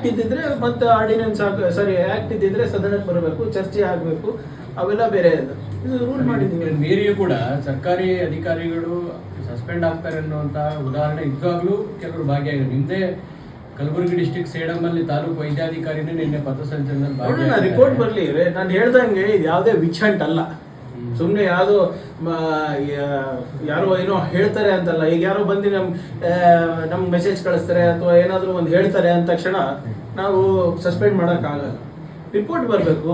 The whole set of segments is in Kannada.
ಇದ್ದಿದ್ರೆ ಮತ್ತೆ ಆರ್ಡಿನೆನ್ಸ್ ಆಕ್ಟ್ ಇದ್ದಿದ್ರೆ ಸದನಕ್ಕೆ ಬರಬೇಕು, ಚರ್ಚೆ ಆಗಬೇಕು, ಅವೆಲ್ಲ ಬೇರೆ. ಇದು ರೂಲ್ ಮಾಡಿದ್ದೀವಿ. ಮೇರೆಯೂ ಕೂಡ ಸರ್ಕಾರಿ ಅಧಿಕಾರಿಗಳು ಸಸ್ಪೆಂಡ್ ಆಗ್ತಾರೆ ಅನ್ನುವಂತ ಉದಾಹರಣೆ ಇದ್ದಾಗಲೂ ಕೆಲವರು ಭಾಗಿಯಾಗಿದ್ದಾರೆ. ನಿಮ್ದೇ ಕಲಬುರಗಿ ಡಿಸ್ಟ್ರಿಕ್ಟ್ ಸೇಡಂ ಅಲ್ಲಿ ತಾಲೂಕು ವೈದ್ಯಾಧಿಕಾರಿನೇ ನಿನ್ನೆ ಪಥಸಂಚಲನದಲ್ಲಿ ರಿಪೋರ್ಟ್ ಬರ್ಲಿ. ನಾನು ಹೇಳ್ದಂಗೆ ಇದು ಯಾವುದೇ ವಿಚ್ ಹಂಟ್ ಅಲ್ಲ, ಸುಮ್ಮನೆ ಯಾವುದೋ ಯಾರೋ ಏನೋ ಹೇಳ್ತಾರೆ ಅಂತಲ್ಲ. ಈಗ ಯಾರೋ ಬಂದು ನಮ್ಗೆ ಮೆಸೇಜ್ ಕಳಿಸ್ತಾರೆ ಅಥವಾ ಏನಾದರೂ ಒಂದು ಹೇಳ್ತಾರೆ ಅಂದ ತಕ್ಷಣ ನಾವು ಸಸ್ಪೆಂಡ್ ಮಾಡೋಕ್ಕಾಗಲ್ಲ. ರಿಪೋರ್ಟ್ ಬರಬೇಕು,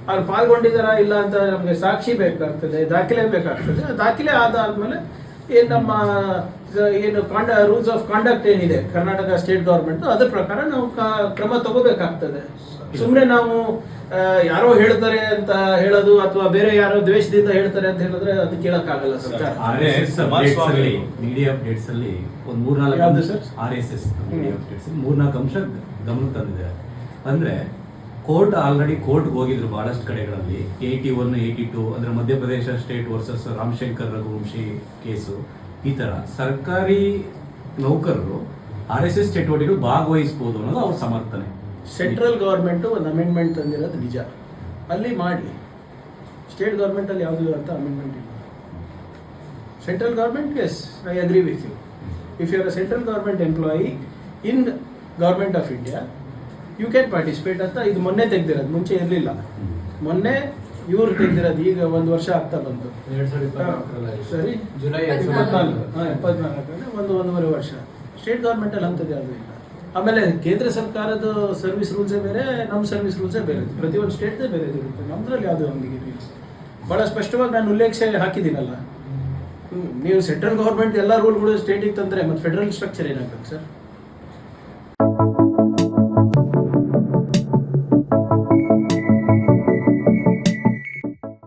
ಅವ್ರು ಪಾಲ್ಗೊಂಡಿದ್ದಾರಾ ಇಲ್ಲ ಅಂತ ನಮಗೆ ಸಾಕ್ಷಿ ಬೇಕಾಗ್ತದೆ, ದಾಖಲೆ ಬೇಕಾಗ್ತದೆ. ದಾಖಲೆ ಆದಾದ್ಮೇಲೆ ಏನು ನಮ್ಮ ಏನು ರೂಲ್ಸ್ ಆಫ್ ಕಾಂಡಕ್ಟ್ ಏನಿದೆ ಕರ್ನಾಟಕ ಸ್ಟೇಟ್ ಗೌರ್ಮೆಂಟ್, ಅದ್ರ ಪ್ರಕಾರ ನಾವು ಕ್ರಮ ತಗೋಬೇಕಾಗ್ತದೆ. ಸುಮ್ಮನೆ ನಾವು ಯಾರೋ ಹೇಳ್ತಾರೆ ಅಂತ ಹೇಳೋದು ಅಥವಾ ಬೇರೆ ಯಾರೋ ದ್ವೇಷದಿಂದ ಹೇಳ್ತಾರೆ ಅಂತ ಹೇಳಿದ್ರೆ ಅದು ಕೇಳಕ್ಕಾಗಲ್ಲ ಸರ್ಕಾರ. ಮೀಡಿಯಾ ಅಪ್ಡೇಟ್ಸ್ ಅಲ್ಲಿ ಒಂದು 3-4 RSS ಮೀಡಿಯಾ ಅಪ್ಡೇಟ್ಸ್ 3-4 ಅಂಶ ಗಮನಕ್ಕೆ ತಂದಿದೆ. ಅಂದ್ರೆ ಆಲ್ರೆಡಿ ಕೋರ್ಟ್ಗೆ ಹೋಗಿದ್ರು ಬಹಳಷ್ಟು ಕಡೆಗಳಲ್ಲಿ. 81, 82 ಅಂದ್ರೆ Madhya Pradesh state versus Ramshankar Raghuvanshi case. ಈ ತರ ಸರ್ಕಾರಿ ನೌಕರರು RSS ಚಟುವಟಿಕೆಗಳು ಭಾಗವಹಿಸಬಹುದು ಅನ್ನೋದು ಅವ್ರ ಸಮರ್ಥನೆ. ಸೆಂಟ್ರಲ್ ಗೌರ್ಮೆಂಟ್ ಒಂದು ಅಮೆಂಡ್ಮೆಂಟ್ ತಂದಿರೋದು ನಿಜ, ಅಲ್ಲಿ ಮಾಡಿ. ಸ್ಟೇಟ್ ಗೌರ್ಮೆಂಟ್ ಅಲ್ಲಿ ಯಾವುದು ಅಂತ ಅಮೆಂಡ್ಮೆಂಟ್ ಇಲ್ಲ. Central government, yes I agree with you. If you are a central government employee in government of India you can participate ಅಂತ. ಇದು ಮೊನ್ನೆ ತೆಗ್ದಿರೋದು, ಮುಂಚೆ ಇರಲಿಲ್ಲ. ಮೊನ್ನೆ ಇವ್ರು ತೆಗ್ದಿರೋದು, ಈಗ 1 ವರ್ಷ ಆಗ್ತಾ ಬಂತು. 2024 ಸರಿ, ಜುಲೈ 74 1.5 ವರ್ಷ. ಸ್ಟೇಟ್ ಗೌರ್ಮೆಂಟಲ್ಲಿ ಅಂಥದ್ದು ಯಾವುದೂ ಇಲ್ಲ. ಆಮೇಲೆ ಕೇಂದ್ರ ಸರ್ಕಾರದ ಸರ್ವಿಸ್ ರೂಲ್ಸೇ ಬೇರೆ, ನಮ್ಮ ಸರ್ವಿಸ್ ರೂಲ್ಸೇ ಬೇರೆ. ಪ್ರತಿಯೊಂದು ಸ್ಟೇಟ್ದೇ ಬೇರೆ ಇರುತ್ತೆ. ನಮ್ಮದ್ರಲ್ಲಿ ಯಾವುದೋ ಹಂಗಿಲ್ಲ. ಭಾಳ ಸ್ಪಷ್ಟವಾಗಿ ನಾನು ಉಲ್ಲೇಖ ಹಾಕಿದ್ದೀನಲ್ಲ. ನೀವು ಸೆಂಟ್ರಲ್ ಗೌರ್ಮೆಂಟ್ ಎಲ್ಲ ರೂಲ್ಗಳು ಸ್ಟೇಟಿಗೆ ತಂದರೆ ಮತ್ತು ಫೆಡರಲ್ ಸ್ಟ್ರಕ್ಚರ್ ಏನಾಗಬೇಕು ಸರ್?